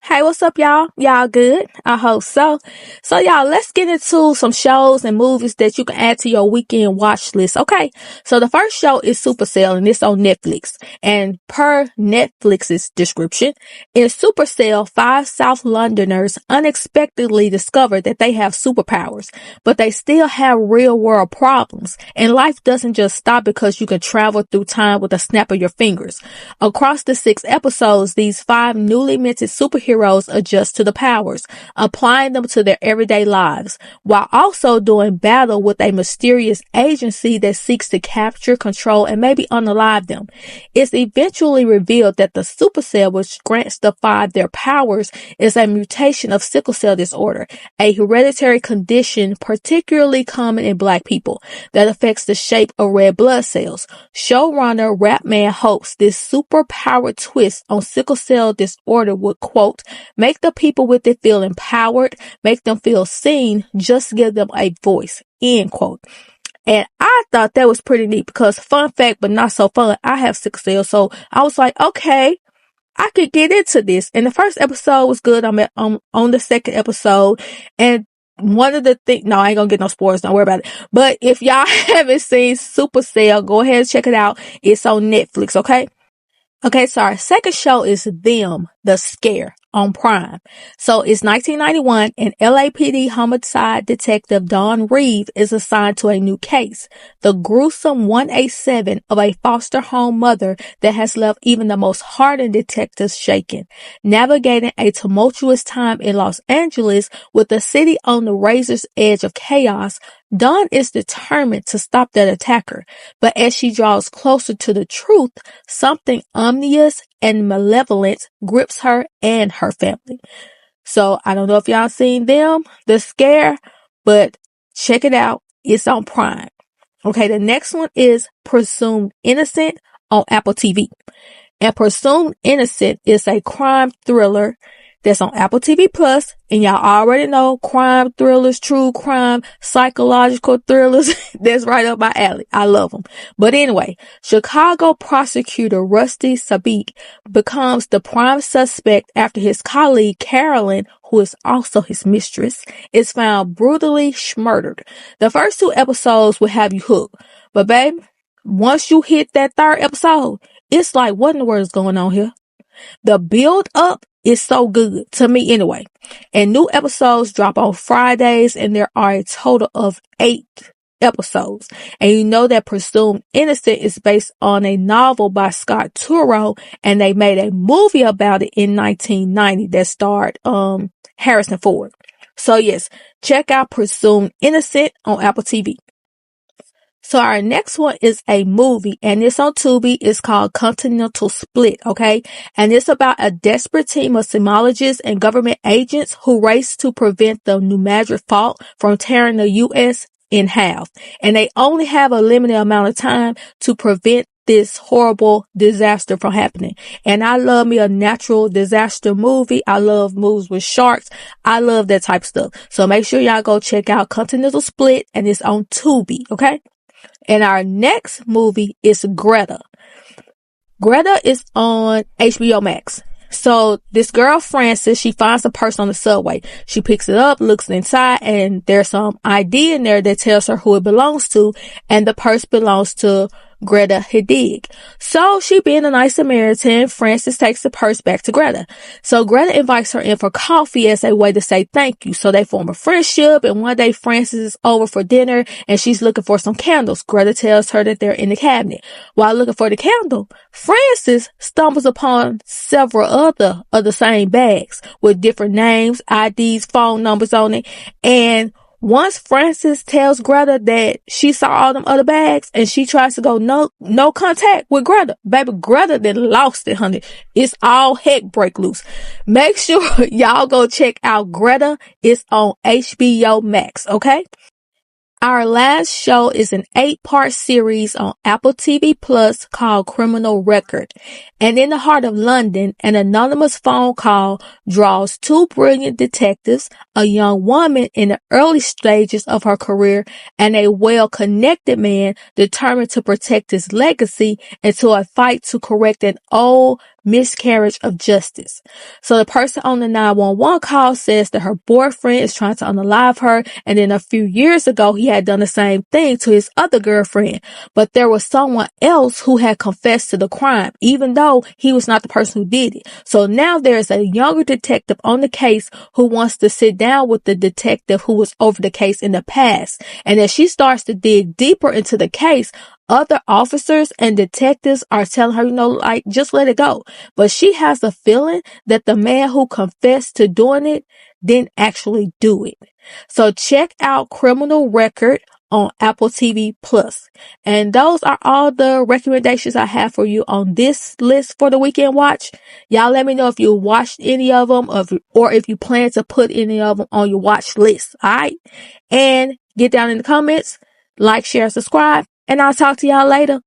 Hey, what's up, y'all? Y'all good? I hope so. So, y'all, let's get into some shows and movies that you can add to your weekend watch list. Okay. So, the first show is Supercell, and it's on Netflix. And per Netflix's description, in Supercell, 5 South Londoners unexpectedly discover that they have superpowers, but they still have real world problems. And life doesn't just stop because you can travel through time with a snap of your fingers. Across the 6 episodes, these 5 newly minted superheroes adjust to the powers, applying them to their everyday lives, while also doing battle with a mysterious agency that seeks to capture, control, and maybe unalive them. It's eventually revealed that the supercell, which grants the 5 their powers, is a mutation of sickle cell disorder, a hereditary condition particularly common in Black people that affects the shape of red blood cells. Showrunner Rapman hopes this super-powered twist on sickle cell disorder would, quote, make the people with it feel empowered, make them feel seen, just give them a voice, end quote. And I thought that was pretty neat because, fun fact, but not so fun, I have sickle cell, so I was like, okay, I could get into this. And the first episode was good. I'm on the second episode, and one of the things, no, I ain't gonna get no spoilers, don't worry about it. But if y'all haven't seen Supercell, go ahead and check it out. It's on Netflix, okay? Okay, so our second show is Them, The Scare on Prime. So it's 1991 and LAPD homicide detective Dawn Reeve is assigned to a new case, the gruesome 187 of a foster home mother that has left even the most hardened detectives shaken. Navigating a tumultuous time in Los Angeles with the city on the razor's edge of chaos, Dawn is determined to stop that attacker, but as she draws closer to the truth, something ominous and malevolent grips her and her family. So I don't know if y'all seen Them, The Scare, but check it out. It's on Prime. Okay, the next one is Presumed Innocent on Apple TV. And Presumed Innocent is a crime thriller that's on Apple TV Plus, and y'all already know crime thrillers, true crime, psychological thrillers. That's right up my alley. I love them. But anyway, Chicago prosecutor Rusty Sabik becomes the prime suspect after his colleague Carolyn, who is also his mistress, is found brutally murdered. The first 2 episodes will have you hooked, but babe, once you hit that 3rd episode, it's like, what in the world is going on here? The build up is so good, to me anyway. And new episodes drop on Fridays, and there are a total of 8 episodes. And you know that Presumed Innocent is based on a novel by Scott Turow, and they made a movie about it in 1990 that starred Harrison Ford. So yes, check out Presumed Innocent on Apple TV. So our next one is a movie, and it's on Tubi. It's called Continental Split, okay? And it's about a desperate team of seismologists and government agents who race to prevent the New Madrid fault from tearing the U.S. in half. And they only have a limited amount of time to prevent this horrible disaster from happening. And I love me a natural disaster movie. I love movies with sharks. I love that type of stuff. So make sure y'all go check out Continental Split, and it's on Tubi, okay? And our next movie is Greta. Greta is on HBO Max. So this girl, Frances, she finds a purse on the subway. She picks it up, looks inside, and there's some ID in there that tells her who it belongs to. And the purse belongs to Greta Hedig. So she being a nice Samaritan, Frances takes the purse back to Greta. So Greta invites her in for coffee as a way to say thank you. So they form a friendship, and one day Frances is over for dinner and she's looking for some candles. Greta tells her that they're in the cabinet. While looking for the candle, Frances stumbles upon several other of the same bags with different names, IDs, phone numbers on it, and once Frances tells Greta that she saw all them other bags and she tries to go no contact with Greta, baby, Greta then lost it, honey. It's all heck break loose. Make sure y'all go check out Greta. It's on HBO Max, okay? Our last show is an 8-part series on Apple TV Plus called Criminal Record. And in the heart of London, an anonymous phone call draws 2 brilliant detectives, a young woman in the early stages of her career, and a well-connected man determined to protect his legacy, into a fight to correct an old miscarriage of justice. So the person on the 911 call says that her boyfriend is trying to unalive her, and then a few years ago he had done the same thing to his other girlfriend, but there was someone else who had confessed to the crime, even though he was not the person who did it. So now there's a younger detective on the case who wants to sit down with the detective who was over the case in the past, and as she starts to dig deeper into the case, other officers and detectives are telling her, like, just let it go. But she has a feeling that the man who confessed to doing it didn't actually do it. So check out Criminal Record on Apple TV Plus. And those are all the recommendations I have for you on this list for the weekend watch. Y'all let me know if you watched any of them or if you plan to put any of them on your watch list. All right. And get down in the comments, like, share, subscribe, and I'll talk to y'all later.